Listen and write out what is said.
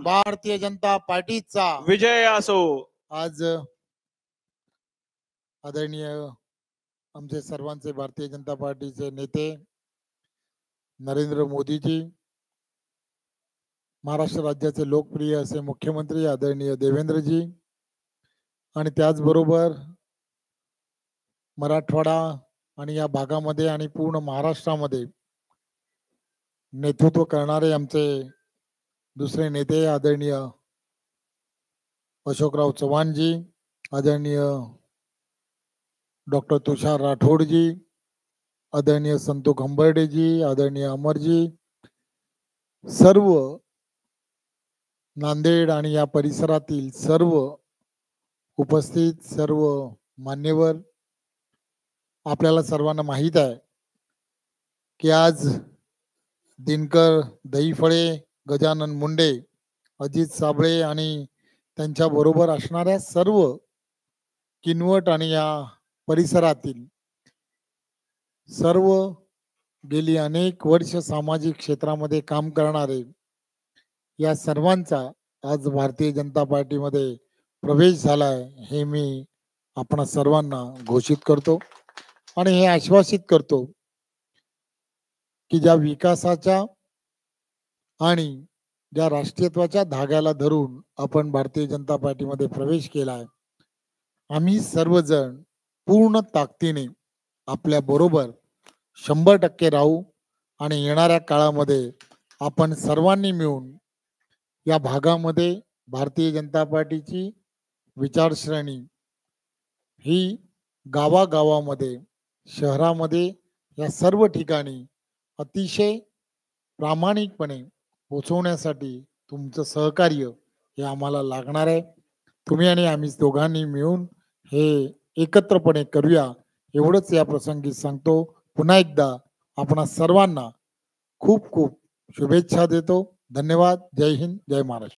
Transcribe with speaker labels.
Speaker 1: भारतीय जनता पार्टीचा
Speaker 2: विजय असो।
Speaker 1: आज आदरणीय आमचे सर्वांचे भारतीय जनता पार्टीचे नेते नरेंद्र मोदीजी, महाराष्ट्र राज्याचे लोकप्रिय असे मुख्यमंत्री आदरणीय देवेंद्रजी आणि त्याचबरोबर मराठवाडा आणि या भागामध्ये आणि पूर्ण महाराष्ट्रामध्ये नेतृत्व करणारे आमचे दुसरे नेते आदरणीय अशोकराव चव्हाणजी, आदरणीय डॉक्टर तुषार राठोडजी, आदरणीय संतोष खंबर्डेजी, आदरणीय अमरजी, सर्व नांदेड आणि या परिसरातील सर्व उपस्थित सर्व मान्यवर, आपल्याला सर्वांना माहीत आहे की आज दिनकर दहीफळे, गजानन मुंडे, अजित साबळे आणि त्यांच्या बरोबर असणाऱ्या सर्व किनवट आणि या परिसरातील सर्व गेली अनेक वर्ष सामाजिक क्षेत्रामध्ये काम करणारे या सर्वांचा आज भारतीय जनता पार्टीमध्ये प्रवेश झालाय हे मी आपण सर्वांना घोषित करतो आणि हे आश्वासित करतो की ज्या विकासाच्या आणि ज्या राष्ट्रीयत्वाच्या धाग्याला धरून आपण भारतीय जनता पार्टीमध्ये प्रवेश केलाय, आम्ही सर्वजण पूर्ण ताकदीने आपल्या बरोबर 100% राहू आणि येणाऱ्या काळामध्ये आपण सर्वांनी मिळून या भागामध्ये भारतीय जनता पार्टीची विचारश्रेणी ही गावागावामध्ये, शहरामध्ये, या सर्व ठिकाणी अतिशय प्रामाणिकपणे पोचवण्यासाठी तुमचं सहकार्य हे आम्हाला लागणार आहे. तुम्ही आणि आम्ही दोघांनी मिळून हे एकत्रपणे करूया एवढंच या प्रसंगी सांगतो. पुन्हा एकदा आपणा सर्वांना खूप खूप शुभेच्छा देतो. धन्यवाद. जय हिंद, जय महाराष्ट्र.